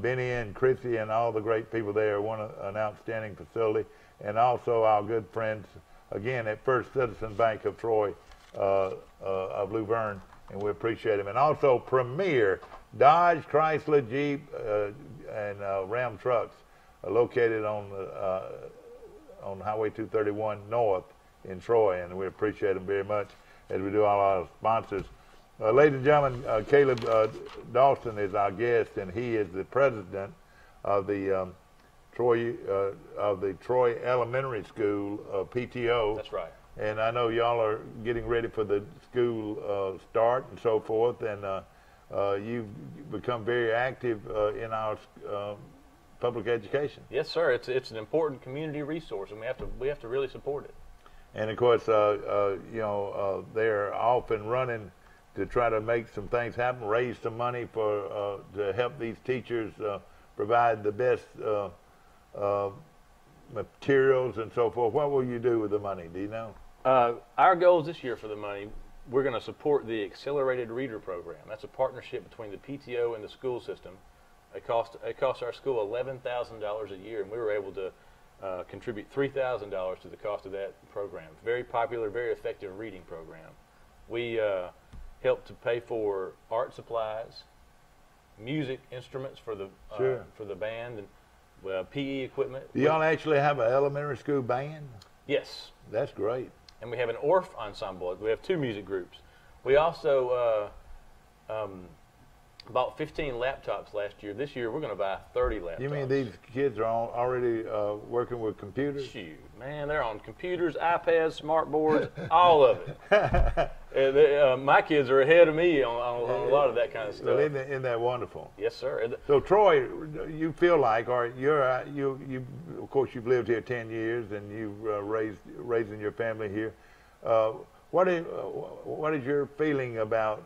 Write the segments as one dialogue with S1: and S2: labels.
S1: Benny and Chrissy and all the great people there want an outstanding facility. And also our good friends, again, at First Citizen Bank of Troy, of Luverne, and we appreciate them. And also Premier Dodge, Chrysler, Jeep, and Ram trucks located on Highway 231 North in Troy, and we appreciate them very much as we do all our sponsors. Ladies and gentlemen, Caleb Dawson is our guest, and he is the president of the Troy Elementary School PTO.
S2: That's right.
S1: And I know y'all are getting ready for the school start and so forth, and you've become very active in our public education.
S2: Yes, sir. It's an important community resource, and we have to really support it.
S1: And of course, they're off and running to try to make some things happen, raise some money for to help these teachers provide the best materials and so forth. What will you do with the money? Do you know?
S2: Our goals this year for the money, we're going to support the Accelerated Reader Program. That's a partnership between the PTO and the school system. It costs our school $11,000 a year, and we were able to contribute $3,000 to the cost of that program. Very popular, very effective reading program. We help to pay for art supplies, music instruments for the band, and PE equipment.
S1: Do y'all actually have an elementary school band?
S2: Yes.
S1: That's great.
S2: And we have an ORF ensemble. We have 2 music groups. We also bought 15 laptops last year. This year we're going to buy 30 laptops.
S1: You mean these kids are already working with computers?
S2: Shoot, man, they're on computers, iPads, smart boards, all of it. My kids are ahead of me on a lot of that kind of stuff.
S1: Well, isn't that wonderful?
S2: Yes, sir.
S1: So Troy, you feel like, or you of course you've lived here 10 years and you've raising your family here. What is your feeling about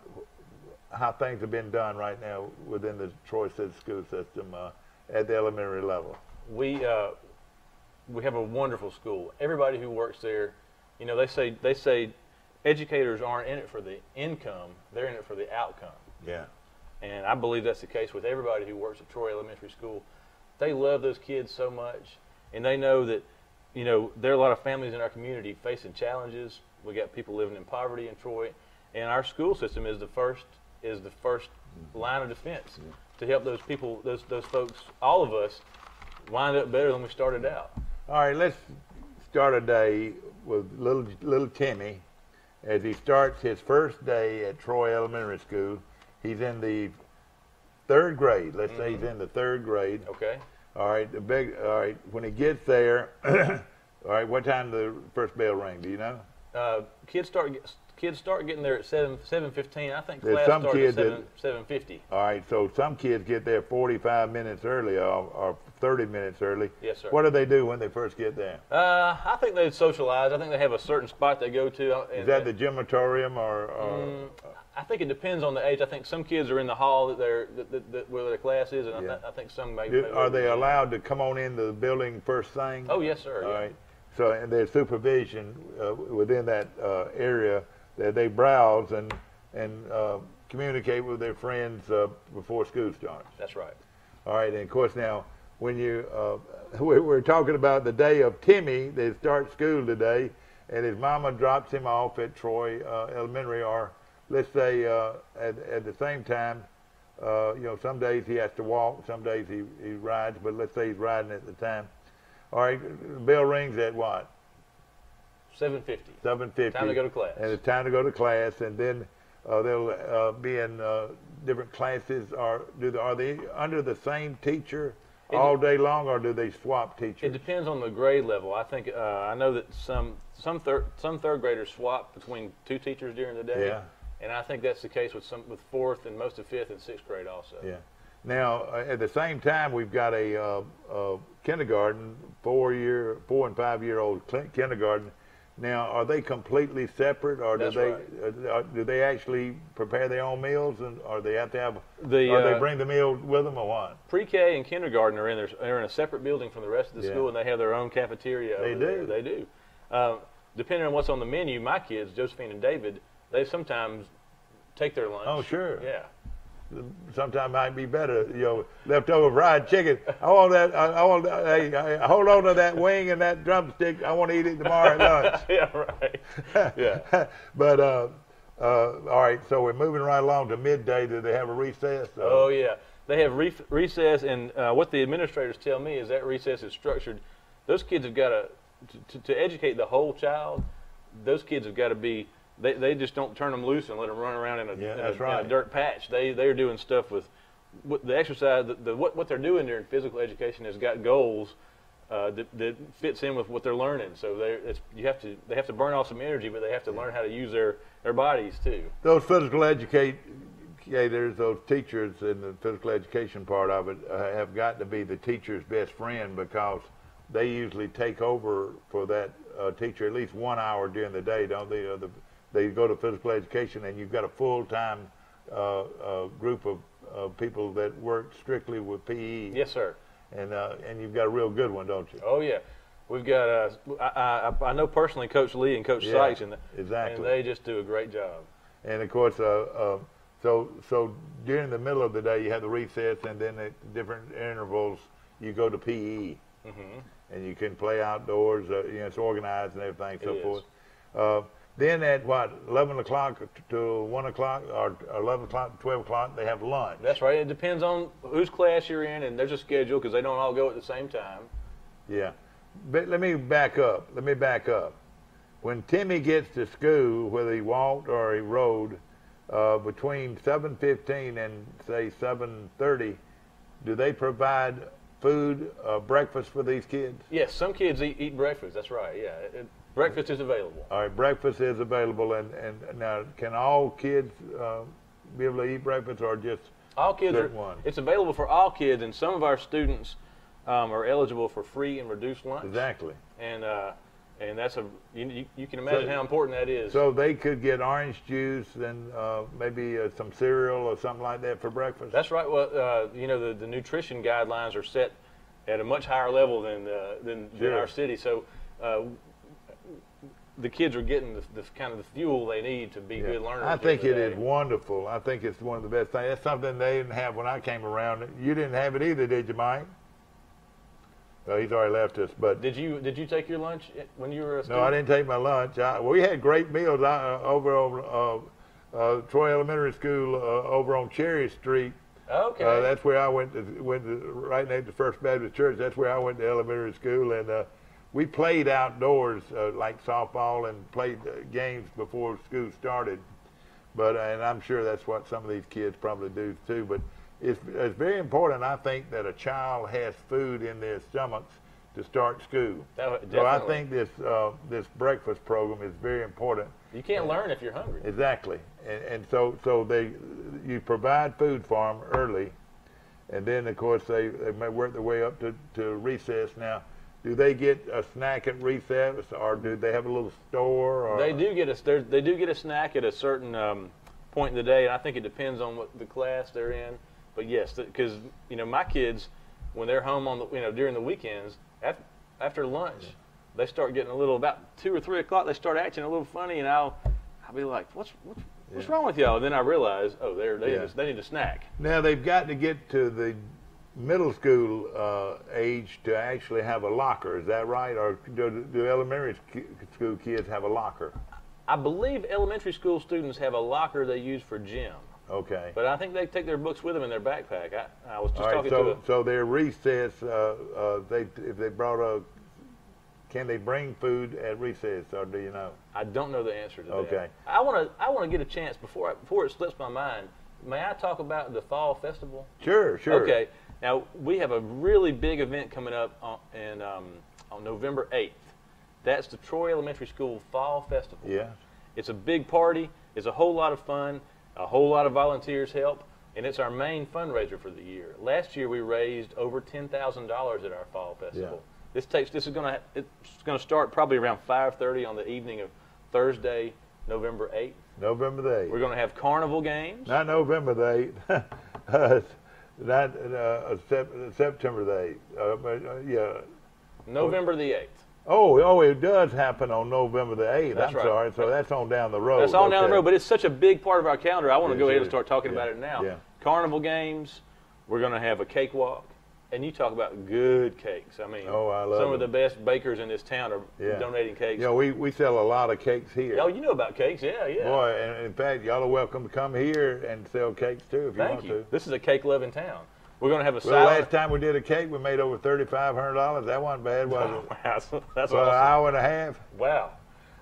S1: how things have been done right now within the Troy City School System at the elementary level?
S2: We have a wonderful school. Everybody who works there, you know, they say educators aren't in it for the income; they're in it for the outcome.
S1: Yeah.
S2: And I believe that's the case with everybody who works at Troy Elementary School. They love those kids so much, and they know that, you know, there are a lot of families in our community facing challenges. We got people living in poverty in Troy, and our school system is the first line of defense to help those people, those folks, all of us, wind up better than we started out.
S1: All right, let's start a day with little Timmy as he starts his first day at Troy Elementary School. He's in the 3rd grade. Let's say he's in the 3rd grade.
S2: Okay.
S1: All right. All right. When he gets there, all right. What time the first bell ring? Do you know?
S2: Kids start getting there at 7:15. I think
S1: There's
S2: class
S1: some
S2: starts
S1: kids
S2: at 7:50.
S1: All right. So some kids get there 45 minutes early or 30 minutes early.
S2: Yes, sir.
S1: What do they do when they first get there?
S2: I think they socialize. I think they have a certain spot they go to.
S1: Is that the gymatorium or
S2: I think it depends on the age. I think some kids are in the hall where their class is, and I think some may.
S1: Are they allowed to come on into the building first thing?
S2: Oh, yes, sir.
S1: All right. So, and there's supervision within that area that they browse and communicate with their friends before school starts.
S2: That's right.
S1: All right, and of course now, when you we're talking about the day of Timmy, they start school today, and his mama drops him off at Troy Elementary, or let's say at the same time, you know, some days he has to walk, some days he rides, but let's say he's riding at the time. All right, the bell rings at what?
S2: 7:50.
S1: 7:50.
S2: Time to go to class.
S1: And it's time to go to class, and then they'll be in different classes. Are they under the same teacher all day long, or do they swap teachers?
S2: It depends on the grade level. I think I know that some third graders swap between 2 teachers during the day.
S1: Yeah.
S2: And I think that's the case with 4th and most of 5th and 6th grade also.
S1: Yeah. Now, at the same time, we've got a kindergarten, 4 and 5 year old kindergarten. Now, are they completely separate, or do they actually prepare their own meals, or they have to have, or they bring the meal with them, or what?
S2: Pre-K and kindergarten are in a separate building from the rest of the school, and they have their own cafeteria. They do. Depending on what's on the menu, my kids, Josephine and David, they sometimes take their lunch.
S1: Oh, sure.
S2: Yeah.
S1: sometimes might be better. Leftover fried chicken. I want that. I want. Hey, hold on to that wing and that drumstick. I want to eat it tomorrow at lunch.
S2: Yeah, right. Yeah.
S1: But all right. So we're moving right along to midday. Do they have a recess?
S2: Oh yeah, they have recess, and what the administrators tell me is that recess is structured. Those kids have got to educate the whole child. Those kids have got to be. They just don't turn them loose and let them run around in a dirt patch. They're doing stuff with the exercise. What they're doing during physical education has got goals that fits in with what they're learning. So they have to burn off some energy, but they have to learn how to use their bodies too.
S1: Those physical educators, those teachers in the physical education part of it have got to be the teacher's best friend, because they usually take over for that teacher at least 1 hour during the day, don't they? They go to physical education, and you've got a full-time group of people that work strictly with PE.
S2: Yes, sir.
S1: And you've got a real good one, don't you?
S2: Oh yeah, we've got. I know personally Coach Lee and Coach Sykes, and they just do a great job.
S1: And of course, so during the middle of the day you have the recess, and then at different intervals you go to PE, and you can play outdoors. It's organized and everything, so forth. Then at 11 o'clock to 1 o'clock, or 11 o'clock to 12 o'clock, they have lunch.
S2: That's right. It depends on whose class you're in, and there's a schedule because they don't all go at the same time.
S1: Yeah. But let me back up. When Timmy gets to school, whether he walked or he rode, between 7:15 and say 7:30, do they provide food, breakfast for these kids?
S2: Yes, some kids eat breakfast. That's right. Yeah. Breakfast is available.
S1: All right, breakfast is available, and now can all kids be able to eat breakfast, or just
S2: all kids?
S1: Certain ones?
S2: It's available for all kids, and some of our students are eligible for free and reduced lunch.
S1: Exactly.
S2: And that's you can imagine how important that is.
S1: So they could get orange juice and maybe some cereal or something like that for breakfast.
S2: That's right. Well, the nutrition guidelines are set at a much higher level than our city. So. The kids are getting the kind of the fuel they need to be good learners.
S1: I think it is wonderful. I think it's one of the best things. That's something they didn't have when I came around. You didn't have it either, did you, Mike? Well, he's already left us. But
S2: did you take your lunch when you were a student?
S1: No, I didn't take my lunch. We had great meals over Troy Elementary School over on Cherry Street.
S2: Okay.
S1: That's where I went to right next to First Baptist Church. That's where I went to elementary school, and we played outdoors like softball and played games before school started. And I'm sure that's what some of these kids probably do too. But it's very important, I think, that a child has food in their stomachs to start school.
S2: Definitely.
S1: So I think this breakfast program is very important.
S2: You can't learn if you're hungry.
S1: Exactly. And so you provide food for them early, and then of course they may work their way up to recess. Now, do they get a snack at recess, or do they have a little store? Or?
S2: They do get a snack at a certain point in the day, and I think it depends on what the class they're in. But yes, because my kids, when they're home on during the weekends, after lunch, they start getting a little, about 2 or 3 o'clock. They start acting a little funny, and I'll be like, "What's wrong with y'all?" And then I realize, oh, they need a snack.
S1: Now they've got to get to the middle school age to actually have a locker. Is that right? Or do elementary school kids have a locker?
S2: I believe elementary school students have a locker they use for gym.
S1: Okay.
S2: But I think they take their books with them in their backpack. I was just talking
S1: to so their recess, if they brought can they bring food at recess, or do you know?
S2: I don't know the answer to that.
S1: Okay.
S2: I want to get a chance before it slips my mind. May I talk about the fall festival?
S1: Sure.
S2: Okay. Now, we have a really big event coming up on November 8th. That's the Troy Elementary School Fall Festival.
S1: Yeah.
S2: It's a big party. It's a whole lot of fun. A whole lot of volunteers help, and it's our main fundraiser for the year. Last year, we raised over $10,000 at our Fall Festival. Yeah. It's going to start probably around 5:30 on the evening of Thursday, November 8th.
S1: November the 8th.
S2: We're going to have carnival games.
S1: Not November the 8th. Not September the 8th. Yeah.
S2: November the 8th.
S1: Oh, it does happen on November the 8th.
S2: That's right.
S1: Sorry. So that's on down the road.
S2: That's on down the road, but it's such a big part of our calendar. I want to go ahead and start talking about it now.
S1: Yeah.
S2: carnival games. We're going to have a cakewalk. And you talk about good cakes. I mean,
S1: Oh, I love
S2: some of the
S1: them.
S2: best bakers in this town are
S1: Yeah.
S2: donating cakes.
S1: You know, we sell a lot of cakes here.
S2: Oh, you know about cakes. Yeah, yeah.
S1: Boy, and in fact, y'all are welcome to come here and sell cakes too if you
S2: Thank
S1: want
S2: you.
S1: to.
S2: This is a cake-loving town. We're going to have a
S1: Well,
S2: silent.
S1: last time we did a cake, we made over $3,500. That wasn't bad, was it?
S2: That's
S1: Well,
S2: awesome.
S1: an hour and a half.
S2: Wow.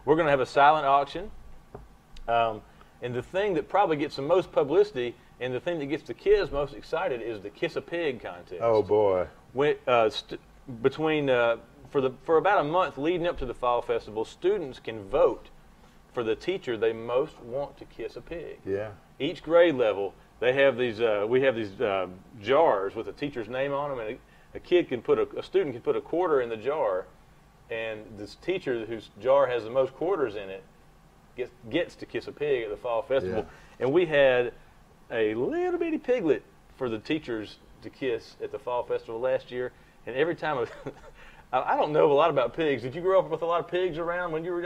S2: We're going to have a silent auction. And the thing that probably gets the most publicity and the thing that gets the kids most excited is the Kiss a Pig contest.
S1: Oh boy.
S2: When, for about a month leading up to the Fall Festival, students can vote for the teacher they most want to kiss a pig.
S1: Yeah.
S2: Each grade level, they have these. We have these jars with the teacher's name on them, and a student can put a quarter in the jar, and this teacher whose jar has the most quarters in it gets to kiss a pig at the Fall Festival.
S1: Yeah.
S2: And we had a little bitty piglet for the teachers to kiss at the Fall Festival last year. And every time, I don't know a lot about pigs. Did you grow up with a lot of pigs around when you were?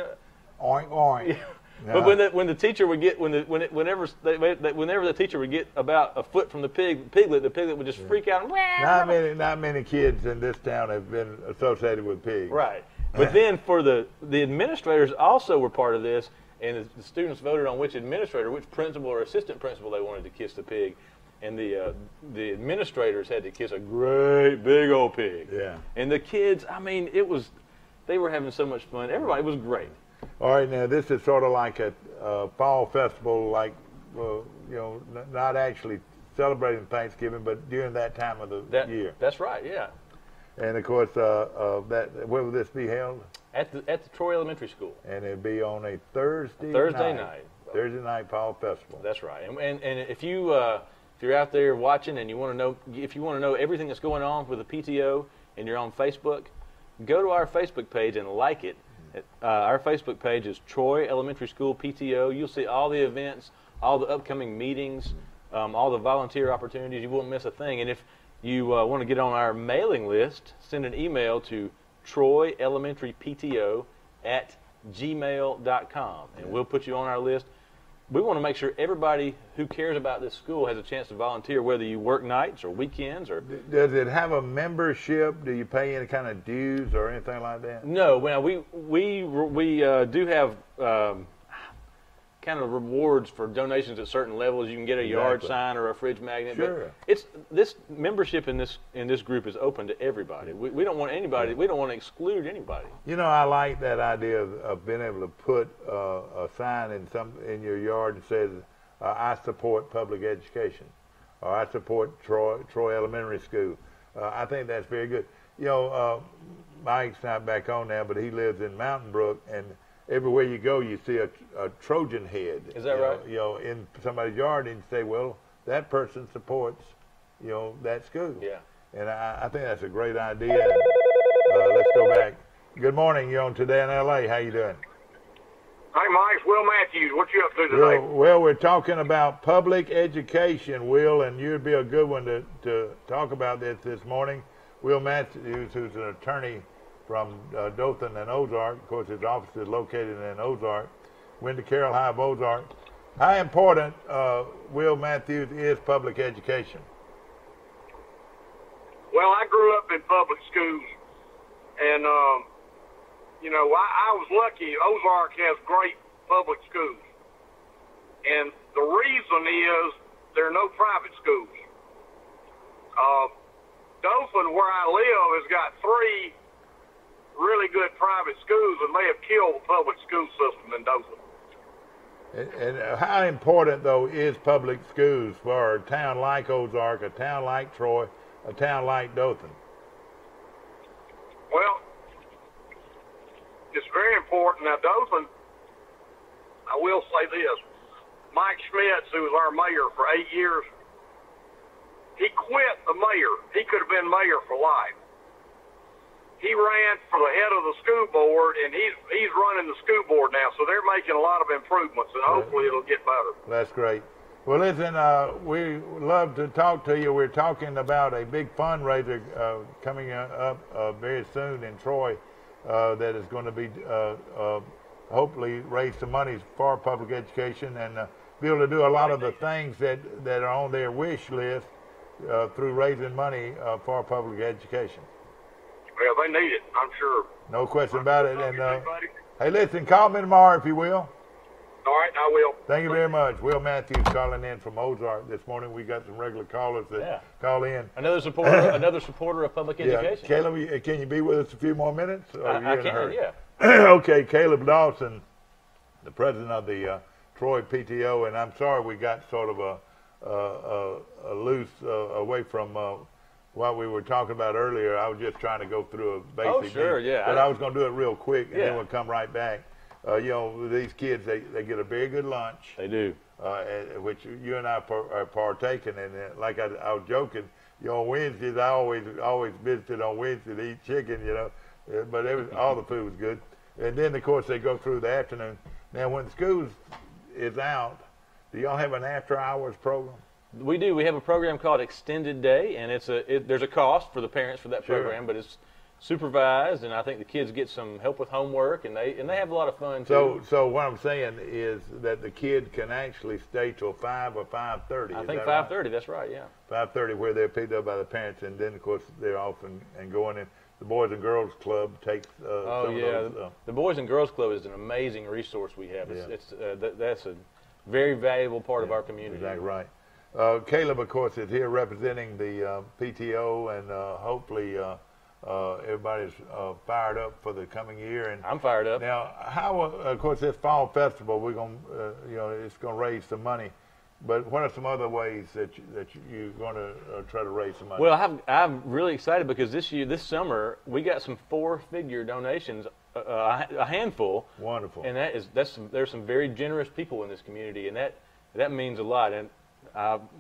S1: Oink oink.
S2: Yeah.
S1: No.
S2: But when the teacher would get whenever the teacher would get about a foot from the piglet, the piglet would just freak out. And,
S1: Not many kids in this town have been associated with pigs.
S2: Right. But then for the administrators also were part of this, and the students voted on which principal or assistant principal they wanted to kiss the pig, and the administrators had to kiss a great big old pig.
S1: Yeah.
S2: And the kids, I mean, they were having so much fun. Everybody, it was great.
S1: All right, now this is sort of like a fall festival, like not actually celebrating Thanksgiving, but during that time of the year.
S2: That's right. Yeah.
S1: And of course, where will this be held?
S2: At the Troy Elementary School.
S1: And it'll be on a Thursday
S2: night.
S1: Thursday night fall festival.
S2: That's right. And if you're out there watching and you want to know everything that's going on with the PTO and you're on Facebook, go to our Facebook page and like it. Our Facebook page is Troy Elementary School PTO. You'll see all the events, all the upcoming meetings, all the volunteer opportunities. You won't miss a thing. And if you want to get on our mailing list, send an email to troyelementarypto@gmail.com, and we'll put you on our list. We want to make sure everybody who cares about this school has a chance to volunteer, whether you work nights or weekends or.
S1: Does it have a membership? Do you pay any kind of dues or anything like that?
S2: No. Well, we do have kind of rewards for donations at certain levels. You can get a yard sign or a fridge magnet.
S1: Sure.
S2: But this membership in this group is open to everybody. We don't want anybody. We don't want to exclude anybody.
S1: You know, I like that idea of being able to put a sign in your yard that says, "I support public education," or "I support Troy Elementary School." I think that's very good. You know, Mike's not back on now, but he lives in Mountain Brook, and everywhere you go, you see a Trojan head.
S2: Is that right?
S1: You know, in somebody's yard, and you say, "Well, that person supports, that school."
S2: Yeah.
S1: And I think that's a great idea. And, let's go back. Good morning. You're on Today in L.A. How you doing?
S3: Hi, Mike. It's Will Matthews. What you up to today?
S1: Well, we're talking about public education, Will, and you'd be a good one to talk about this morning. Will Matthews, who's an attorney from Dothan and Ozark. Of course, his office is located in Ozark. Went to Carroll High of Ozark. How important, Will Matthews, is public education?
S3: Well, I grew up in public schools, and, I was lucky. Ozark has great public schools. And the reason is there are no private schools. Dothan, where I live, has got 3 really good private schools, and they have killed the public school system in Dothan.
S1: And how important, though, is public schools for a town like Ozark, a town like Troy, a town like Dothan?
S3: Well, it's very important. Now, Dothan, I will say this. Mike Schmitz, who was our mayor for 8 years, he quit the mayor. He could have been mayor for life. He ran for the head of the school board, and he's running the school board now, so they're making a lot of improvements, and hopefully it'll get better.
S1: That's great. Well, listen, we love to talk to you. We're talking about a big fundraiser coming up very soon in Troy that is going to be hopefully raise some money for public education. And be able to do a lot of the things that are on their wish list through raising money for public education.
S3: Well, they need it, I'm sure.
S1: No question about it. And
S3: Buddy.
S1: hey, listen, call me tomorrow if you will.
S3: All right, I will.
S1: Thank you very much. Will Matthews calling in from Ozark this morning. We got some regular callers that call in.
S2: Another supporter of public education.
S1: Caleb, can you be with us a few more minutes?
S2: I can, yeah.
S1: Okay, Caleb Dawson, the president of the Troy PTO, and I'm sorry we got sort of a loose away from what we were talking about earlier. I was just trying to go through a basic.
S2: Oh, sure,
S1: thing,
S2: yeah.
S1: But I was going to do it real quick, and then
S2: Yeah.
S1: we'll come right back. You know, these kids, they get a very good lunch.
S2: They do.
S1: Which you and I are partaking in. Like I was joking, you know, on Wednesdays, I always visited on Wednesday to eat chicken, you know, but all the food was good. And then, of course, they go through the afternoon. Now, when school is out, do y'all have an after-hours program?
S2: We do. We have a program called Extended Day, and there's a cost for the parents for that
S1: Sure.
S2: program, but it's supervised, and I think the kids get some help with homework, and they have a lot of fun too.
S1: So what I'm saying is that the kid can actually stay till 5 or 5:30.
S2: I think 5:30. That's right. Yeah.
S1: 5:30, where they're picked up by the parents, and then of course they're off and going in. The Boys and Girls Club takes some of those.
S2: The Boys and Girls Club is an amazing resource we have. That's a very valuable part of our community.
S1: Exactly right. Caleb, of course, is here representing the PTO, and hopefully everybody's fired up for the coming year. And
S2: I'm fired up.
S1: now, how? Of course, this fall festival, we're going, it's going to raise some money. But what are some other ways that you're going to try to raise some money?
S2: Well, I'm really excited because this summer, we got some 4-figure donations, a handful.
S1: Wonderful.
S2: And there's some very generous people in this community, and that means a lot. And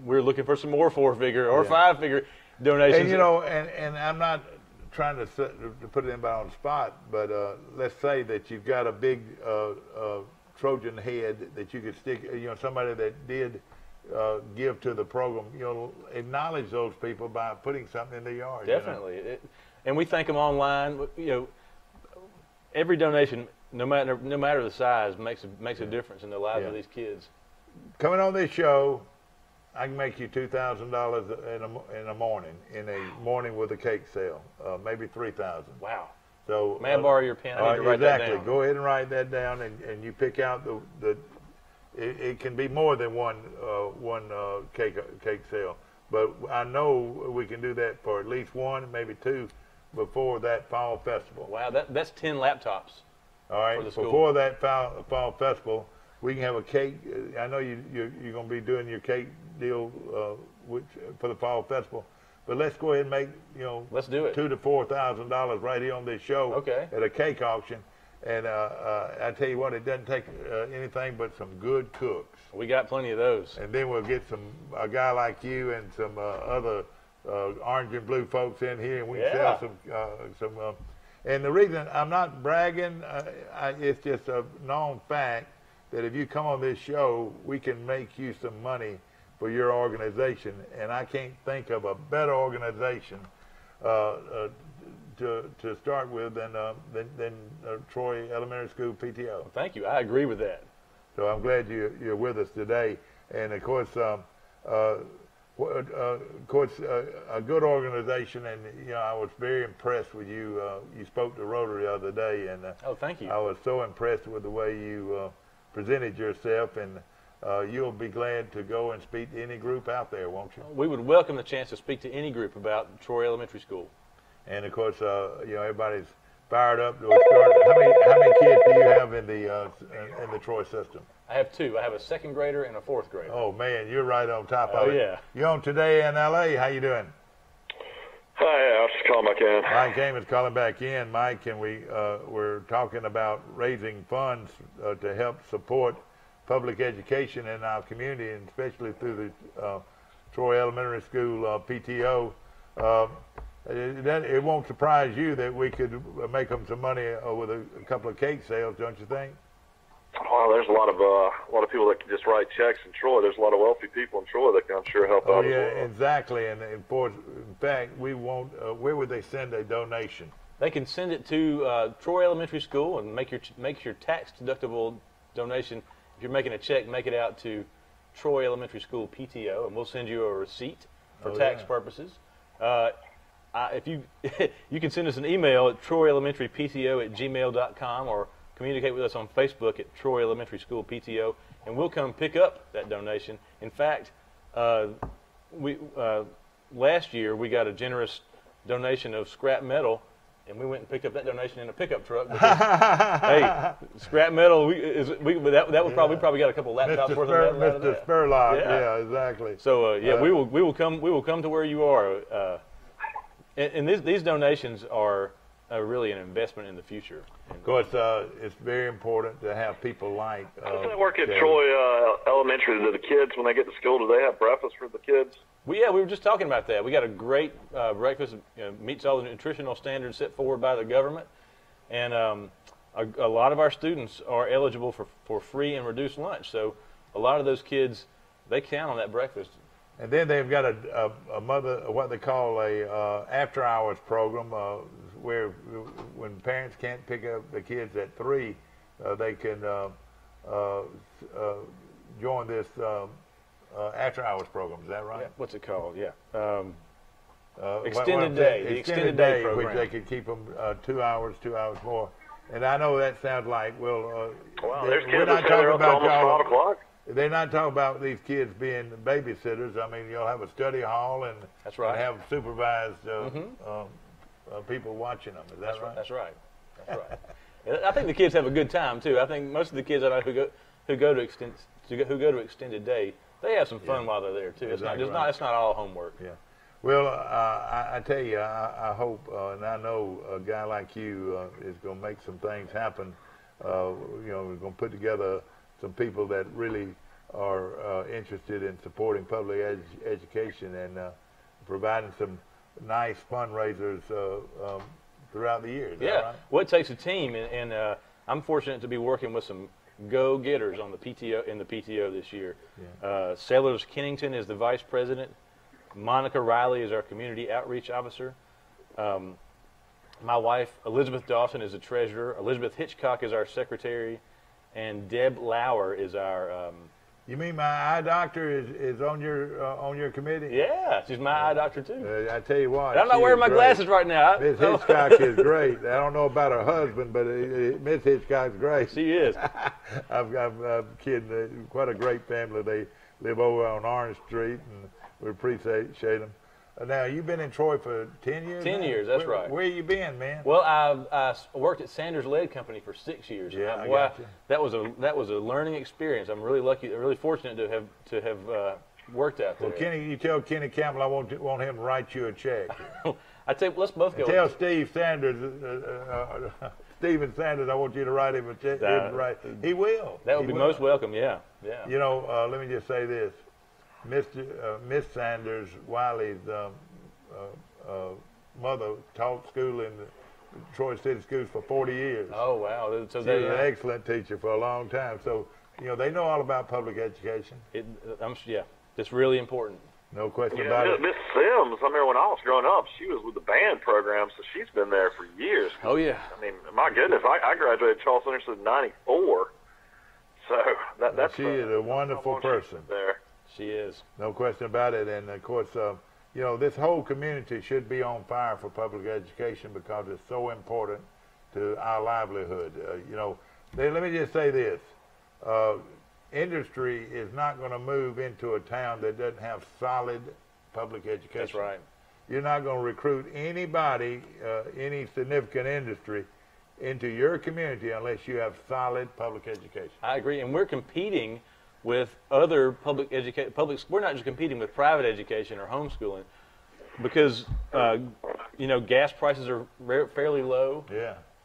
S2: we're looking for some more 4-figure or 5-figure donations.
S1: And you know, and I'm not trying to put anybody on the spot, but let's say that you've got a big Trojan head that you could stick, you know, somebody that did give to the program, you know, acknowledge those people by putting something in their yard.
S2: Definitely. And we thank them online. You know, every donation, no matter the size, makes a difference in the lives of these kids.
S1: Coming on this show, I can make you $2,000 in a morning with a cake sale, maybe $3,000.
S2: Wow.
S1: So
S2: may I borrow your pen? I need to write that down.
S1: Exactly. Go ahead and write that down, and you pick out it can be more than one cake sale, but I know we can do that for at least one, maybe 2, before that fall festival.
S2: Wow, that's 10 laptops.
S1: All right.
S2: For the school.
S1: Before that fall festival, we can have a cake. I know you're going to be doing your cake deal for the fall festival. But let's go ahead and make, you know,
S2: let's do it.
S1: $2,000 to $4,000 right here on this show at a cake auction. And I tell you what, it doesn't take anything but some good cooks.
S2: We got plenty of those.
S1: And then we'll get a guy like you and some other orange and blue folks in here, and we can sell some. And the reason I'm not bragging, it's just a known fact that if you come on this show, we can make you some money for your organization, and I can't think of a better organization to start with than Troy Elementary School PTO.
S2: Well, thank you. I agree with that.
S1: So I'm glad you're with us today, and of course, a good organization, and you know I was very impressed with you. You spoke to Rotary the other day, and
S2: oh, thank you.
S1: I was so impressed with the way you presented yourself, and you'll be glad to go and speak to any group out there, won't you?
S2: We would welcome the chance to speak to any group about Troy Elementary School.
S1: And of course, you know, everybody's fired up to start. How many kids do you have in the Troy system?
S2: I have 2. I have a 2nd grader and a 4th grader.
S1: Oh man, you're right on top of it.
S2: Oh yeah.
S1: You're on Today in LA. How you doing?
S4: Hi, I'll just call back in.
S1: Mike Kamen calling back in. Mike, and we're talking about raising funds to help support public education in our community, and especially through the Troy Elementary School PTO. It won't surprise you that we could make them some money with a couple of cake sales, don't you think?
S4: Well, there's a lot of people that can just write checks in Troy. There's a lot of wealthy people in Troy that can, I'm sure, help out.
S1: Oh yeah,
S4: as well.
S1: exactly. And in fact, we won't. Where would they send a donation?
S2: They can send it to Troy Elementary School and make your tax deductible donation. If you're making a check, make it out to Troy Elementary School PTO, and we'll send you a receipt for
S1: Oh,
S2: tax
S1: yeah.
S2: purposes. If you you can send us an email at troyelementarypto@gmail.com or communicate with us on Facebook at Troy Elementary School PTO, and we'll come pick up that donation. In fact, last year we got a generous donation of scrap metal, and we went and picked up that donation in a pickup truck. Because, hey, scrap metal, that would probably got a couple laptops worth of metal out of
S1: Mr.
S2: that.
S1: Spurlock,
S2: Yeah.
S1: yeah, exactly.
S2: So we will come to where you are, and these donations are really an investment in the future.
S1: Of course, it's very important to have people like.
S4: How does that work at
S1: Kevin.
S4: Troy Elementary? Do the kids, when they get to school, do they have breakfast for the kids?
S2: We were just talking about that. We got a great breakfast, meets all the nutritional standards set forward by the government, and a lot of our students are eligible for free and reduced lunch. So a lot of those kids, they count on that breakfast.
S1: And then they've got a what they call a after-hours program where when parents can't pick up the kids at 3, they can join this after-hours program. Is that right?
S2: What's it called? Yeah.
S1: Extended
S2: day,
S1: day.
S2: the extended day program.
S1: Which they could keep them 2 hours more. And I know that sounds like,
S4: Wow,
S1: we're
S4: there's kids
S1: not
S4: that stay
S1: talking
S4: there up to
S1: about
S4: almost
S1: y'all.
S4: 5 o'clock.
S1: They're not talking about these kids being babysitters. I mean, you'll have a study hall and,
S2: That's right.
S1: and have supervised people watching them. Is that right?
S2: That's right. That's right. And I think the kids have a good time too. I think most of the kids I know who go to extended day, they have some fun while they're there too.
S1: Exactly
S2: It's not all homework.
S1: Yeah. Well, I tell you, I hope, and I know a guy like you is going to make some things happen. We're going to put together some people that really are interested in supporting public education and providing some nice fundraisers throughout the year. Is that right?
S2: Well, it takes a team, and I'm fortunate to be working with some go-getters on the PTO this year.
S1: Yeah.
S2: Sellers Kennington is the vice president. Monica Riley is our community outreach officer. My wife, Elizabeth Dawson, is the treasurer. Elizabeth Hitchcock is our secretary. And Deb Lauer is our...
S1: You mean my eye doctor is on your committee?
S2: yeah, she's my eye doctor, too.
S1: I tell you what.
S2: I'm not
S1: she
S2: wearing
S1: is
S2: my
S1: great.
S2: glasses right now.
S1: Miss Hitchcock is great. I don't know about her husband, but Miss Hitchcock's great.
S2: She is.
S1: I'm kidding. Quite a great family. They live over on Orange Street, and we appreciate them. Now, you've been in Troy for 10 years?
S2: 10
S1: now?
S2: years, that's right.
S1: Where you been, man?
S2: Well, I worked at Sanders Lead Company for 6 years.
S1: Yeah, I
S2: Boy,
S1: got you.
S2: that was a learning experience. I'm really lucky, really fortunate to have worked out there.
S1: Well, Kenny, you tell Kenny Campbell I want him to write you a check.
S2: I tell you, let's both go.
S1: Tell Steve Sanders, Stephen Sanders, I want you to write him a check. He will.
S2: That would
S1: He
S2: be
S1: will.
S2: most welcome. Yeah.
S1: You know, let me just say this. Miss Sanders, Wiley's mother taught school in the Troy City Schools for 40 years.
S2: Oh wow! So
S1: She was an excellent teacher for a long time. So, they know all about public education.
S2: it's really important.
S1: No question about it.
S4: Miss Sims, I remember when I was growing up, she was with the band program, so she's been there for years.
S2: Oh yeah.
S4: I mean, my goodness, I graduated Charles Anderson in '94, so that's
S1: She is a wonderful person.
S4: There.
S2: She is.
S1: No question about it. And of course, this whole community should be on fire for public education because it's so important to our livelihood. Let me just say this. Industry is not going to move into a town that doesn't have solid public education.
S2: That's right.
S1: You're not going to recruit anybody, any significant industry, into your community unless you have solid public education.
S2: I agree, and we're competing with other public. We're not just competing with private education or homeschooling, because gas prices are fairly low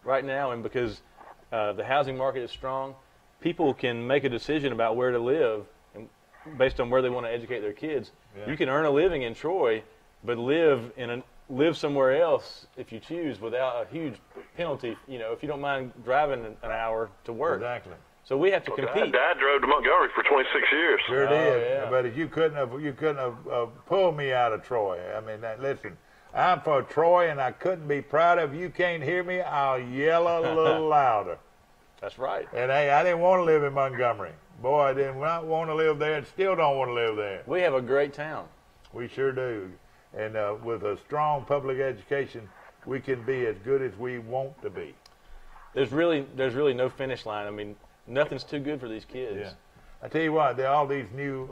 S2: right now, and because the housing market is strong, people can make a decision about where to live, and based on where they want to educate their kids.
S1: Yeah.
S2: You can earn a living in Troy, but live somewhere else if you choose without a huge penalty. If you don't mind driving an hour to work.
S1: Exactly.
S2: So we have to compete.
S4: Dad drove to Montgomery for 26 years.
S1: Sure did.
S2: Yeah.
S1: But if you couldn't have pulled me out of Troy. I mean, listen, I'm for Troy, and I couldn't be prouder. If you can't hear me, I'll yell a little louder.
S2: That's right.
S1: And hey, I didn't want to live in Montgomery, Boy, I did not want to live there and still don't want to live there.
S2: We have a great town.
S1: We sure do. And with a strong public education, we can be as good as we want to be.
S2: There's really no finish line. I mean, nothing's too good for these kids.
S1: Yeah. I tell you what, there are all these new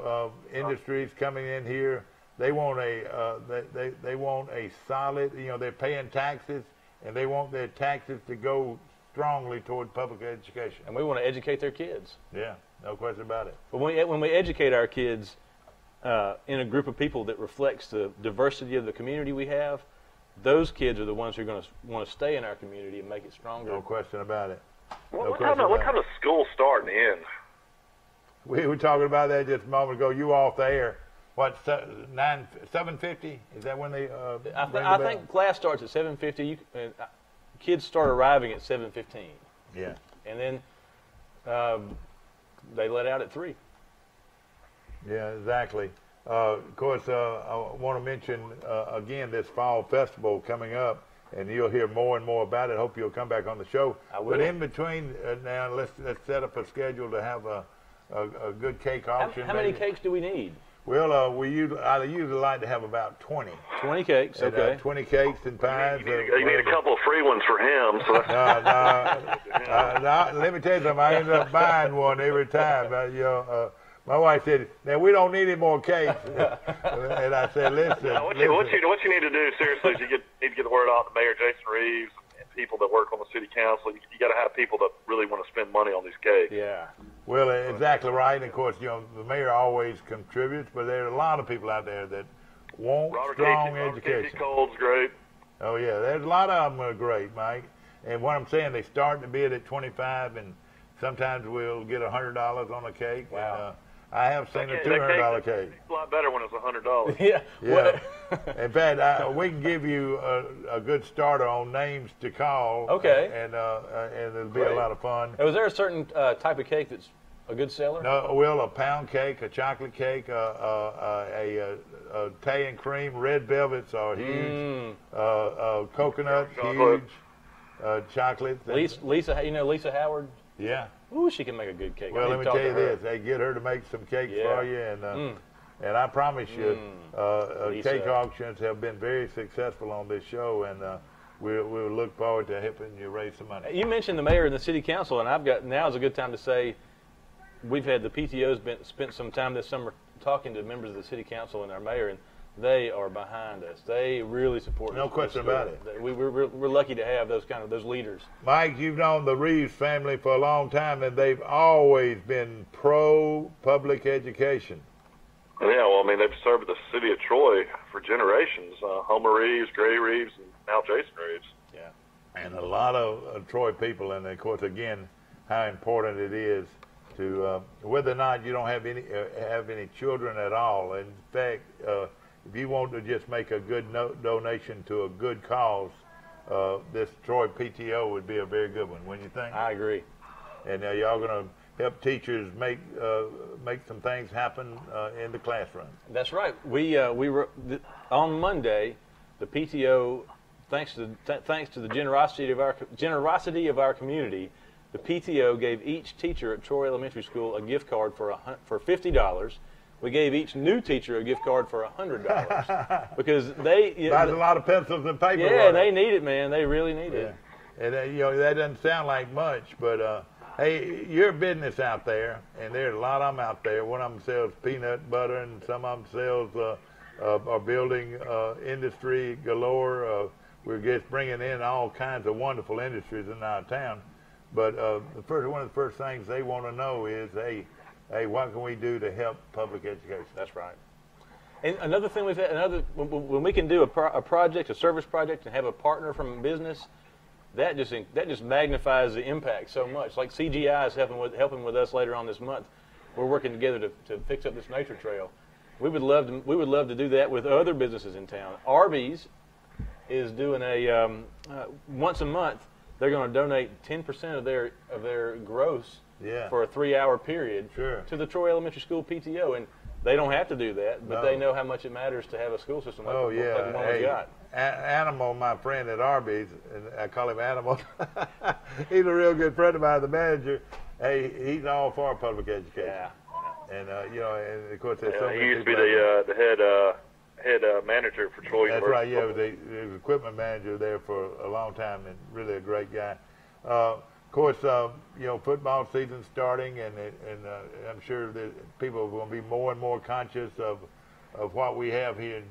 S1: industries coming in here. They want they want a solid, they're paying taxes, and they want their taxes to go strongly toward public education.
S2: And we want to educate their kids.
S1: Yeah, no question about it.
S2: But when we educate our kids in a group of people that reflects the diversity of the community we have, those kids are the ones who are going to want to stay in our community and make it stronger.
S1: No question about it.
S4: What time does school start and end?
S1: We were talking about that just a moment ago. You off the air. What, 7:50? Is that when they
S2: I think class starts at 7:50. Kids start arriving at 7:15.
S1: Yeah.
S2: And then they let out at 3.
S1: Yeah, exactly. Of course, I want to mention again this fall festival coming up, and you'll hear more and more about it. Hope you'll come back on the show.
S2: I will.
S1: But in between now, let's set up a schedule to have a good cake auction.
S2: How many cakes do we need?
S1: Well, I usually like to have about 20.
S2: 20 cakes,
S1: And,
S2: okay.
S1: 20 cakes and pies.
S4: You need a couple of free ones for him. So
S1: No, let me tell you something. I end up buying one every time. My wife said, "Now we don't need any more cakes." And I said, "Listen,
S4: what you need to do seriously is you need to get the word out to Mayor Jason Reeves and people that work on the city council. You got to have people that really want to spend money on these cakes.
S2: Yeah.
S1: Well, exactly right. And of course, the mayor always contributes, but there are a lot of people out there that want strong education.
S4: Casey Cole's great.
S1: Oh yeah, there's a lot of them are great, Mike. And what I'm saying, they start to bid at 25, and sometimes we'll get $100 on a cake.
S2: Wow.
S1: And, I have seen a $200 cake.
S4: It's a lot better when it's $100.
S2: Yeah.
S1: Yeah. In fact, we can give you a good starter on names to call.
S2: Okay.
S1: And it'll be
S2: Great.
S1: a lot of fun.
S2: Was there a certain type of cake that's a good seller?
S1: No, well, a pound cake, a chocolate cake, a tea and cream, red velvets are huge. Coconut,
S4: Chocolate.
S1: huge. Chocolate.
S2: Lisa Howard?
S1: Yeah.
S2: Ooh, she can make a good cake.
S1: Well,
S2: I
S1: let
S2: need
S1: me
S2: to talk
S1: tell you
S2: to her.
S1: this: they get her to make some cakes
S2: Yeah.
S1: for you, and I promise you,
S2: Lisa.
S1: cake auctions have been very successful on this show, and we'll look forward to helping you raise some money.
S2: You mentioned the mayor and the city council, and now's a good time to say we've had the PTOs spent some time this summer talking to members of the city council and our mayor, and they are behind us. They really support us.
S1: No question about it.
S2: We're lucky to have those leaders.
S1: Mike, you've known the Reeves family for a long time, and they've always been pro public education.
S4: Yeah, well, I mean, they've served the city of Troy for generations. Homer Reeves, Gray Reeves, and now Jason Reeves.
S2: Yeah.
S1: And a lot of Troy people, and of course, again, how important it is to whether or not you don't have any children at all. In fact, if you want to just make a good donation to a good cause, this Troy PTO would be a very good one, wouldn't you think?
S2: I agree.
S1: And y'all going to help teachers make some things happen in the classroom.
S2: That's right. We were on Monday. The PTO, thanks to the generosity of our community, the PTO gave each teacher at Troy Elementary School a gift card for $50. We gave each new teacher a gift card for $100 because they
S1: buys a lot of pencils and paper.
S2: Yeah, they need it, man. They really need it.
S1: And that doesn't sound like much, but hey, you're a business out there, and there's a lot of them out there. One of them sells peanut butter, and some of them sells are building industry galore. We're just bringing in all kinds of wonderful industries in our town. But one of the first things they want to know is, hey, what can we do to help public education?
S2: That's right. And another thing we've had, when we can do a project, a service project, and have a partner from business, that just magnifies the impact so much. Like CGI is helping with us later on this month. We're working together to fix up this nature trail. We would love to do that with other businesses in town. Arby's is doing once a month. They're going to donate 10% of their gross for a 3-hour period to the Troy Elementary School PTO, and they don't have to do that, but they know how much it matters to have a school system like the one we've got.
S1: Animal, my friend at Arby's, and I call him Animal. He's a real good friend of mine, the manager. Hey, he's all for public education.
S2: Yeah.
S1: And and of course, there's so many
S4: he used to be
S1: people out there.
S4: the head manager for Troy
S1: That's
S4: University.
S1: right. Yeah, he was equipment manager there for a long time, and really a great guy. Of course, football season's starting, and I'm sure that people are going to be more and more conscious of what we have here.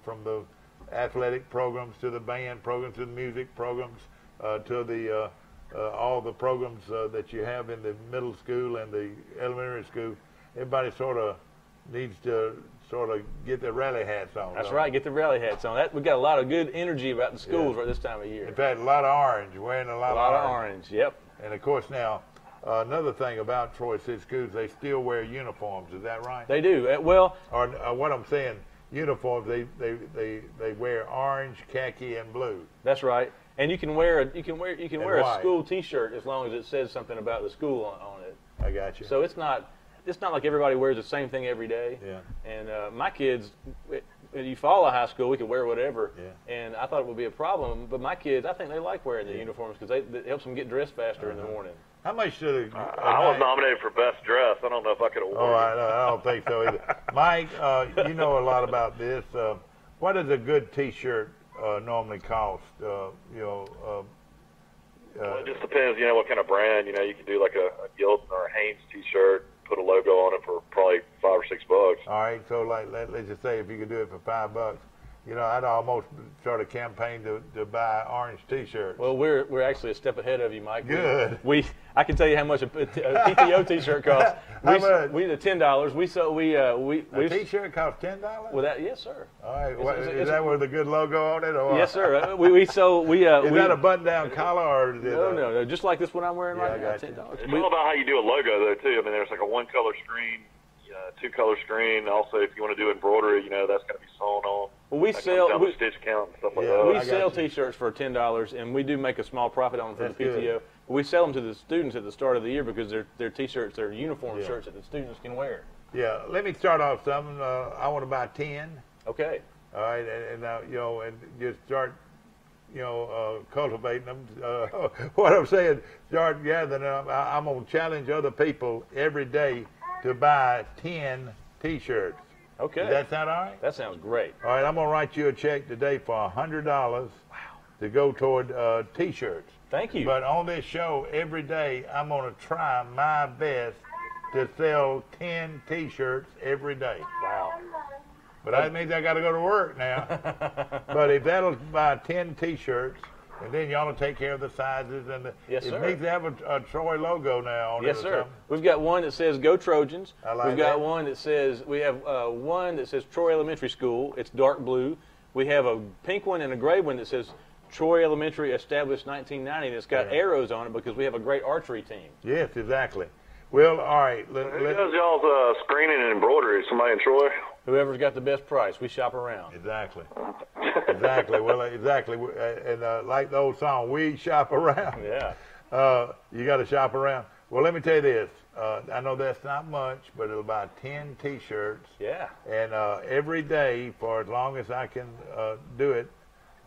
S1: From the athletic programs to the band programs to the music programs to the all the programs that you have in the middle school and the elementary school. Everybody sort of needs to get their rally hats on.
S2: That's right. Get the rally hats on. We got a lot of good energy about the schools right this time of year.
S1: In fact, a lot of orange. Wearing a lot
S2: of orange. Yep.
S1: And of course now, another thing about Troy City Schools, they still wear uniforms. Is that right?
S2: They do. Well,
S1: or what I'm saying, uniforms. They wear orange, khaki, and blue.
S2: That's right. And you can wear a school T-shirt as long as it says something about the school on it.
S1: I got you.
S2: So it's not like everybody wears the same thing every day.
S1: Yeah.
S2: And my kids, if you follow high school, we can wear whatever.
S1: Yeah.
S2: And I thought it would be a problem, but my kids, I think they like wearing the uniforms because it helps them get dressed faster in the morning.
S1: How much should
S4: I was nominated for best dress. I don't know if I could have worn it.
S1: I don't think so either. Mike, you know a lot about this. What does a good T-shirt normally cost?
S4: Well, it just depends, what kind of brand. You can do like a Gildan or a Hanes T-shirt, put a logo on it for probably $5 or $6.
S1: All right, so let's just say if you could do it for $5, I'd almost start a campaign to buy orange T-shirts.
S2: Well, we're actually a step ahead of you, Mike.
S1: Good.
S2: I can tell you how much a PTO T-shirt costs.
S1: How much?
S2: We did $10.
S1: A T-shirt costs $10.
S2: Well, yes, sir.
S1: All right, is that with a good logo on it, or
S2: yes, sir. Is
S1: that a button-down collar, or is it
S2: no, just like this one I'm wearing right now. $10.
S4: It's all about how you do a logo, though, too. I mean, there's like a one-color screen, two-color screen. Also, if you want to do embroidery, that's got to be sewn on.
S2: Well, we sell
S4: stitch count and stuff like that.
S2: We sell T-shirts for $10, and we do make a small profit on them for the PTO.
S1: Good.
S2: But we sell them to the students at the start of the year because they're T-shirts, they're uniform shirts that the students can wear.
S1: Yeah. Let me start off something. I want to buy 10.
S2: Okay.
S1: All right, and just start, cultivating them. What I'm saying, start gathering them. I'm gonna challenge other people every day to buy 10 T-shirts.
S2: Okay.
S1: Does that sound all right?
S2: That sounds great.
S1: All right, I'm gonna write you a check today for $100. Wow. To go toward T-shirts.
S2: Thank you.
S1: But on this show, every day, I'm gonna try my best to sell 10 T-shirts every day.
S2: Wow.
S1: But that means I got to go to work now. But if that'll buy 10 T-shirts, and then y'all will take care of the sizes and
S2: yes,
S1: it
S2: sir.
S1: needs to have a Troy logo now on it.
S2: Yes,
S1: or
S2: sir.
S1: something.
S2: We've got one that says "Go Trojans."
S1: I like
S2: We've got
S1: that.
S2: one that says we have one that says Troy Elementary School. It's dark blue. We have a pink one and a gray one that says Troy Elementary, established 1990. And it's got arrows on it because we have a great archery team.
S1: Yes, exactly. Well, all right.
S4: Who does y'all's screening and embroidery? Somebody in Troy?
S2: Whoever's got the best price, we shop around.
S1: Exactly. Exactly. Well, exactly. And like the old song, we shop around.
S2: Yeah.
S1: You got to shop around. Well, let me tell you this. I know that's not much, but it'll buy 10 T-shirts.
S2: Yeah.
S1: And every day, for as long as I can do it,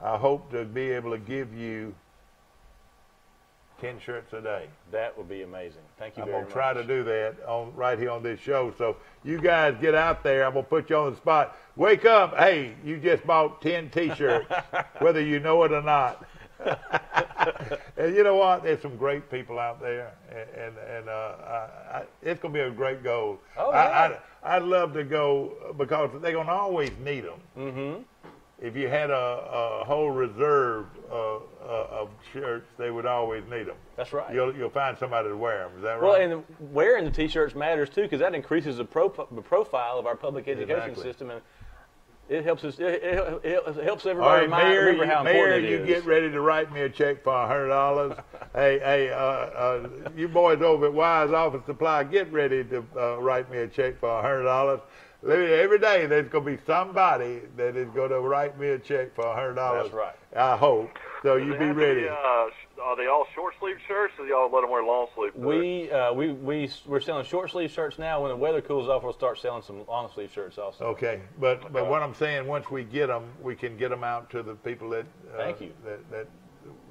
S1: I hope to be able to give you 10 shirts a day.
S2: That would be amazing. Thank you
S1: I'm
S2: very
S1: going
S2: much.
S1: to try to do that right here on this show. So you guys get out there. I'm going to put you on the spot. Wake up. Hey, you just bought 10 T-shirts, whether you know it or not. And you know what? There's some great people out there, and it's going to be a great goal.
S2: Oh, yeah.
S1: I'd love to go because they're going to always need them.
S2: Mm-hmm.
S1: If you had a whole reserve of shirts, they would always need them.
S2: That's right.
S1: You'll find somebody to wear them. Is that right?
S2: Well, and wearing the T-shirts matters too because that increases the profile of our public education system, and it helps us. It helps everybody remember how important it is.
S1: You get ready to write me a check for $100. hey, you boys over at Wise Office Supply, get ready to write me a check for $100. Every day there's going to be somebody that is going to write me a check for $100.
S2: That's right.
S1: I hope. So you be ready.
S4: Are they all short sleeve shirts, or do y'all let them wear long sleeve?
S2: We're selling short sleeve shirts now. When the weather cools off, we'll start selling some long sleeve shirts also.
S1: Okay, but what I'm saying, once we get them, we can get them out to the people that
S2: Thank you.
S1: that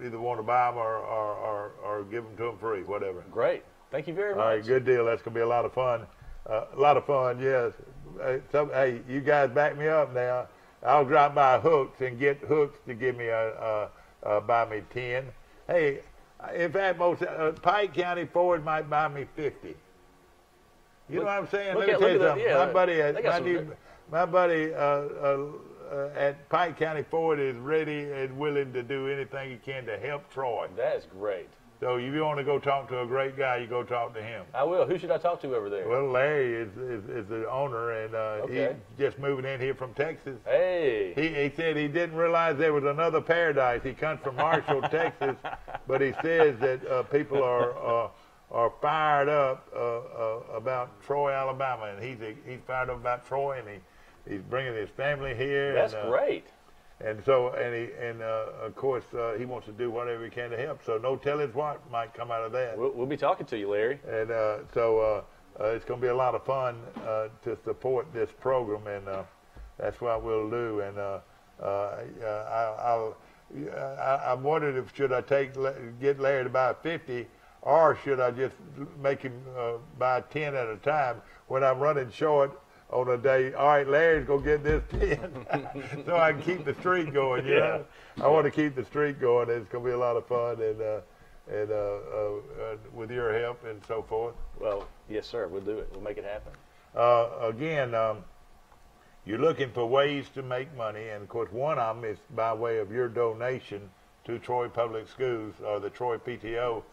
S1: either want to buy them or give them to them free, whatever.
S2: Great. Thank you very much.
S1: All right, good deal. That's going to be a lot of fun. A lot of fun, yes. Hey, you guys back me up now. I'll drop by Hooks and get Hooks to give me buy me 10. Hey, in fact, most Pike County Ford might buy me 50. You know what I'm saying? Let me tell you something.
S2: Yeah,
S1: my buddy at Pike County Ford is ready and willing to do anything he can to help Troy.
S2: That's great.
S1: So if you want to go talk to a great guy, you go talk to him.
S2: I will. Who should I talk to over there?
S1: Well, Larry is the owner, and he's just moving in here from Texas.
S2: Hey.
S1: He said he didn't realize there was another paradise. He comes from Marshall, Texas, but he says that people are fired up about Troy, Alabama, and he's fired up about Troy, and he's bringing his family here.
S2: That's great.
S1: And so, of course, he wants to do whatever he can to help. So no telling what might come out of that.
S2: We'll be talking to you, Larry.
S1: And so it's going to be a lot of fun to support this program, and that's what we'll do. And I wondered if should I get Larry to buy 50, or should I just make him buy 10 at a time when I'm running short on a day. All right, Larry's gonna get this 10, so I can keep the streak going. You know, I want to keep the streak going. It's gonna be a lot of fun, and with your help and so forth.
S2: Well, yes, sir. We'll do it. We'll make it happen.
S1: Again, you're looking for ways to make money, and of course, one of them is by way of your donation to Troy Public Schools or the Troy PTO.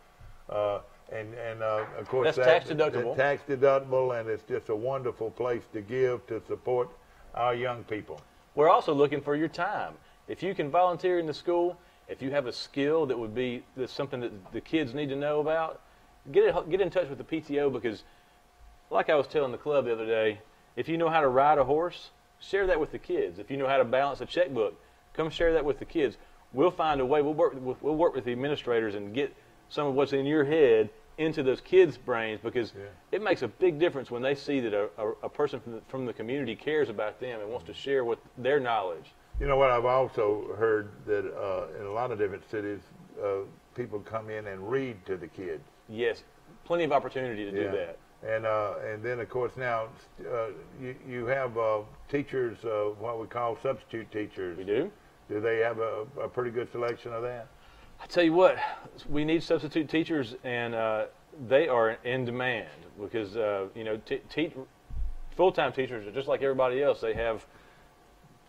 S1: And of course,
S2: that's tax deductible.
S1: Tax deductible, and it's just a wonderful place to give to support our young people.
S2: We're also looking for your time. If you can volunteer in the school, if you have a skill that's something that the kids need to know about, get in touch with the PTO, because, like I was telling the club the other day, if you know how to ride a horse, share that with the kids. If you know how to balance a checkbook, come share that with the kids. We'll find a way. We'll work with the administrators and get some of what's in your head into those kids' brains, because it makes a big difference when they see that a person from the community cares about them and wants to share with their knowledge.
S1: You know what, I've also heard that in a lot of different cities, people come in and read to the kids.
S2: Yes, plenty of opportunity to do that.
S1: And then, of course, now you have teachers, what we call substitute teachers.
S2: We do.
S1: Do they have a pretty good selection of that?
S2: I tell you what, we need substitute teachers, and they are in demand, because full-time teachers are just like everybody else. They have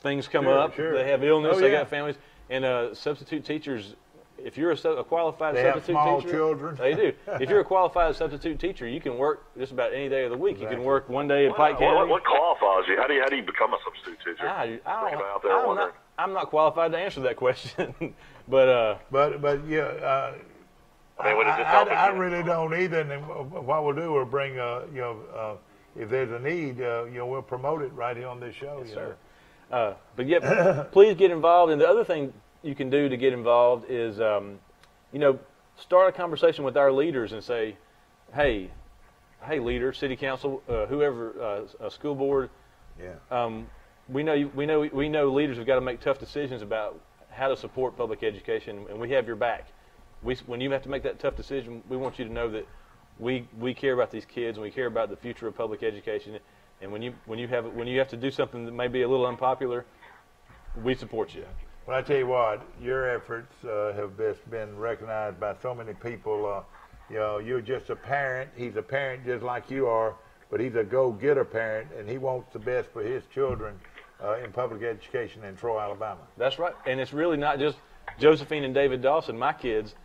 S2: things come up.
S1: Sure.
S2: They have illness. They got families, and substitute teachers. If you're a qualified substitute teacher,
S1: small children.
S2: They do. If you're a qualified substitute teacher, you can work just about any day of the week. Exactly. You can work one day in Pike County.
S4: What qualifies you? How do you become a substitute teacher?
S2: I'm not qualified to answer that question, but
S1: yeah. I really don't either. And what we'll do, we'll bring if there's a need, we'll promote it right here on this show.
S2: Yes, sir. But yeah, please get involved. And the other thing you can do to get involved is, start a conversation with our leaders and say, hey, leader, city council, whoever, school board.
S1: Yeah.
S2: We know leaders have got to make tough decisions about how to support public education, and we have your back. When you have to make that tough decision, we want you to know that we care about these kids, and we care about the future of public education. And when you have to do something that may be a little unpopular, we support you.
S1: Well, I tell you what, your efforts have just been recognized by so many people. You're just a parent. He's a parent just like you are, but he's a go-getter parent, and he wants the best for his children in public education in Troy, Alabama.
S2: That's right. And it's really not just Josephine and David Dawson, my kids.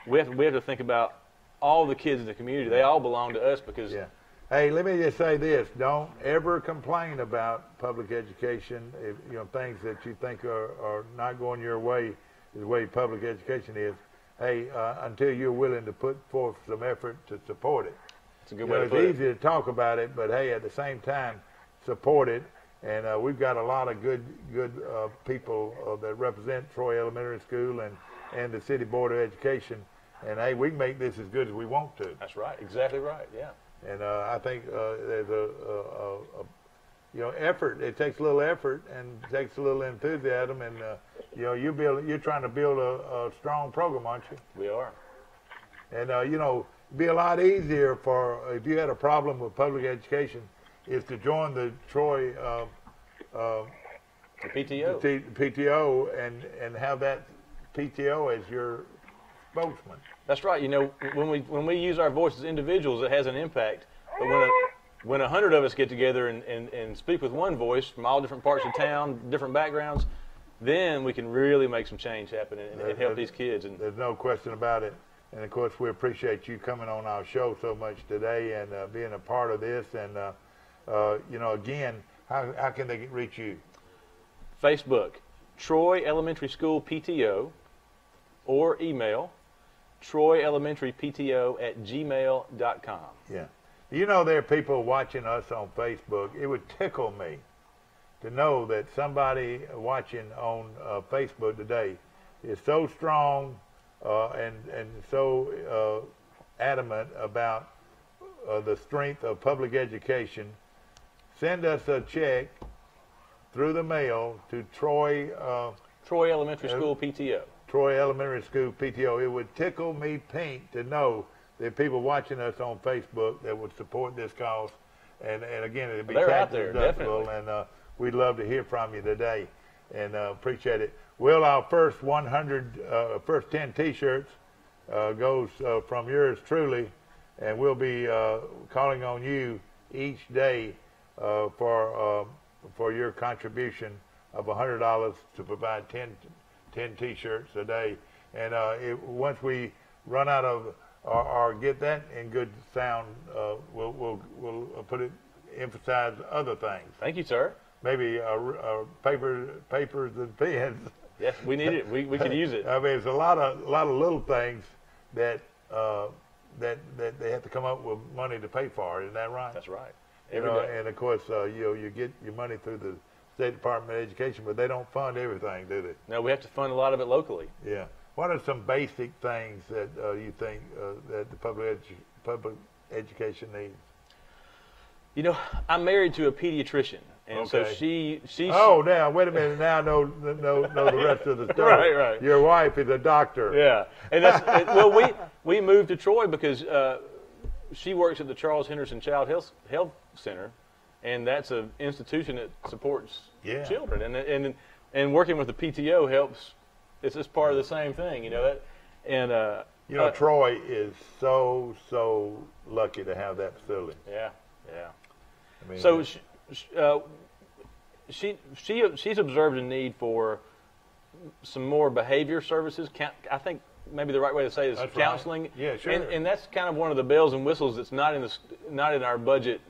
S2: We have to think about all the kids in the community. They all belong to us because.
S1: Yeah. Hey, let me just say this: don't ever complain about public education. If, things that you think are not going your way, the way public education is. Hey, until you're willing to put forth some effort to support it.
S2: It's a good way to put it.
S1: It's easy to talk about it, but hey, at the same time, support it. And we've got a lot of good people that represent Troy Elementary School and the City Board of Education. And hey, we can make this as good as we want to.
S2: That's right. Exactly right. Yeah.
S1: And I think there's effort. It takes a little effort and it takes a little enthusiasm. And you're trying to build a strong program, aren't you?
S2: We are.
S1: And you know, it'd be a lot easier for if you had a problem with public education, is to join the Troy
S2: The PTO.
S1: PTO and have that PTO as your spokesman.
S2: That's right. You know, when we use our voice as individuals, it has an impact. But when 100 of us get together and speak with one voice from all different parts of town, different backgrounds, then we can really make some change happen and help these kids. And
S1: there's no question about it. And of course, we appreciate you coming on our show so much today and being a part of this. And you know, again, how can they reach you?
S2: Facebook, Troy Elementary School PTO, or email troyelementarypto@gmail.com.
S1: Yeah. You know, there are people watching us on Facebook. It would tickle me to know that somebody watching on Facebook today is so strong and so adamant about the strength of public education. Send us a check through the mail to Troy
S2: Elementary School PTO.
S1: Troy Elementary School PTO. It would tickle me pink to know that people watching us on Facebook that would support this cause. And again, it'd be
S2: They're out
S1: tax
S2: there,
S1: deductible,
S2: definitely.
S1: and we'd love to hear from you today, and appreciate it. Well, our first 10 T-shirts goes from yours truly, and we'll be calling on you each day for your contribution of $100 to provide 10 T-shirts a day. And once we run out of or get that in good sound, we'll emphasize other things.
S2: Thank you, sir.
S1: Maybe papers and pens.
S2: Yes, we need it. We could use it.
S1: I mean, it's a lot of little things that they have to come up with money to pay for. Isn't that right?
S2: That's right.
S1: You
S2: Every
S1: know,
S2: day.
S1: and of course, you get your money through the State Department of Education, but they don't fund everything, do they?
S2: No, we have to fund a lot of it locally.
S1: Yeah. What are some basic things that you think that the public education needs?
S2: You know, I'm married to a pediatrician, and so
S1: Okay.
S2: she.
S1: Oh, now wait a minute. Now I know the rest of the story.
S2: Right.
S1: Your wife is a doctor.
S2: Yeah, and that's well, we moved to Troy because she works at the Charles Henderson Child Health Center, and that's an institution that supports
S1: Yeah.
S2: children, and working with the PTO helps. It's just part of the same thing, you know that, and
S1: You know, Troy is so lucky to have that facility.
S2: yeah.
S1: I mean,
S2: So she's observed a need for some more behavior services. I think maybe the right way to say it is
S1: That's right.
S2: counseling.
S1: Yeah, sure.
S2: And that's kind of one of the bells and whistles that's not in our budget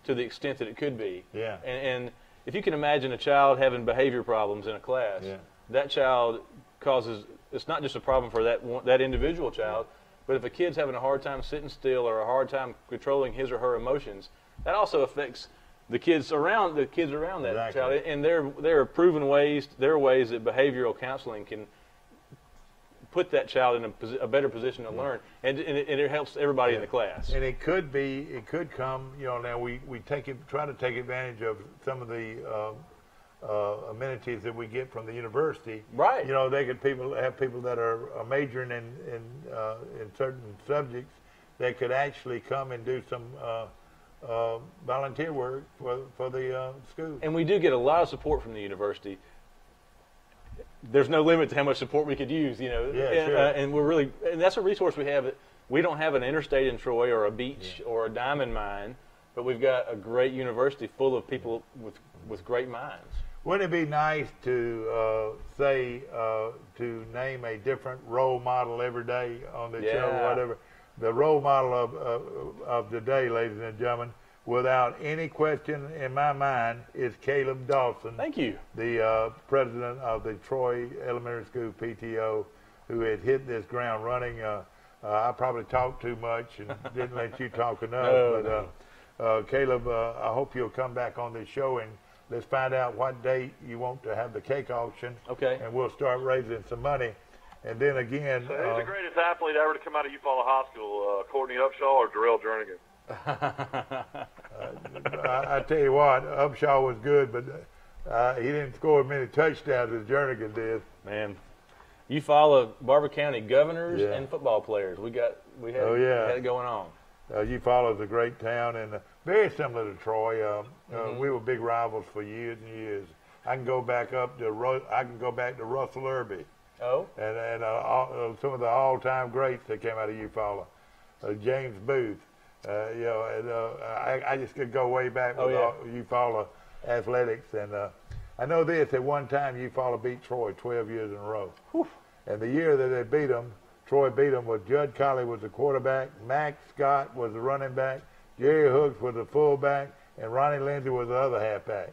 S2: to the extent that it could be.
S1: Yeah.
S2: And if you can imagine a child having behavior problems in a class,
S1: Yeah.
S2: that child causes. It's not just a problem for that individual child, but if a kid's having a hard time sitting still or a hard time controlling his or her emotions, that also affects the kids around that
S1: Exactly.
S2: child. And there are proven ways. There are ways that behavioral counseling can put that child in a better position to learn, and it helps everybody in the class.
S1: And it could come. You know, now we try to take advantage of some of the amenities that we get from the university.
S2: Right.
S1: You know, they could have people that are majoring in certain subjects that could actually come and do some volunteer work for the school.
S2: And we do get a lot of support from the university. There's no limit to how much support we could use, you know.
S1: Yeah,
S2: and,
S1: sure.
S2: And that's a resource we have. We don't have an interstate in Troy or a beach or a diamond mine, but we've got a great university full of people with great minds.
S1: Wouldn't it be nice to to name a different role model every day on the show or whatever? The role model of today, ladies and gentlemen, without any question in my mind, is Caleb Dawson.
S2: Thank you.
S1: The president of the Troy Elementary School PTO, who had hit this ground running. I probably talked too much and didn't let you talk enough. Caleb, I hope you'll come back on this show and let's find out what date you want to have the cake auction.
S2: Okay.
S1: And we'll start raising some money. And then again,
S4: So who's the greatest athlete ever to come out of Eufaula High School, Courtney Upshaw or Darrell Jernigan?
S1: I tell you what, Upshaw was good, but he didn't score as many touchdowns as Jernigan did.
S2: Man, You follow Barber County governors
S1: Yeah.
S2: and football players. We had
S1: Oh, yeah.
S2: we had it going on.
S1: Eufaula's a great town and very similar to Troy. We were big rivals for years and years. I can go back to Russell Irby
S2: Oh,
S1: and some of the all-time greats that came out of Eufaula. James Booth. I just could go way back with Eufaula athletics. And I know this: at one time, Eufaula beat Troy 12 years in a row.
S2: Whew.
S1: And the year that they beat them, Troy beat them with Judd Colley was the quarterback, Max Scott was the running back, Jerry Hooks was the fullback, and Ronnie Lindsay was the other halfback.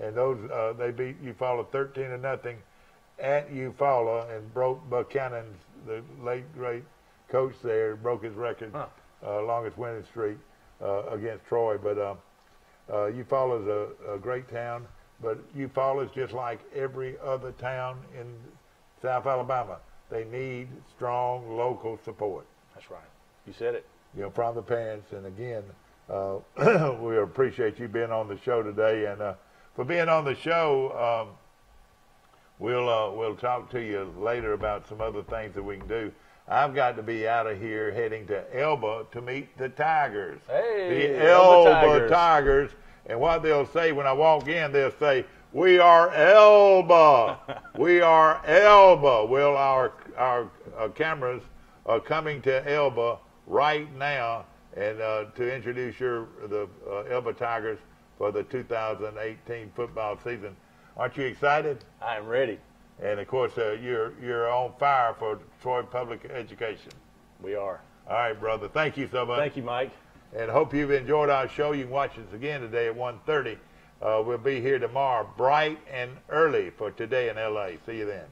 S1: And those they beat Eufaula 13-0 at Eufaula and broke Buchanan's, the late great coach there, broke his record, longest winning streak against Troy. But Eufaula's a great town, but Eufaula is just like every other town in South Alabama. They need strong local support.
S2: that's right. You said it.
S1: From the parents. And again, we appreciate you being on the show today. And for being on the show, we'll talk to you later about some other things that we can do. I've got to be out of here heading to Elba to meet the Tigers.
S2: Hey,
S1: the Elba Tigers. And what they'll say when I walk in, they'll say, "We are Elba. We are Elba." Well, our cameras are coming to Elba right now, and to introduce the Elba Tigers for the 2018 football season. Aren't you excited?
S2: I am ready.
S1: And of course, you're on fire for Troy Public Education.
S2: We are.
S1: All right, brother. Thank you so much.
S2: Thank you, Mike.
S1: And hope you've enjoyed our show. You can watch us again today at 1:30. We'll be here tomorrow bright and early for Today in LA. See you then.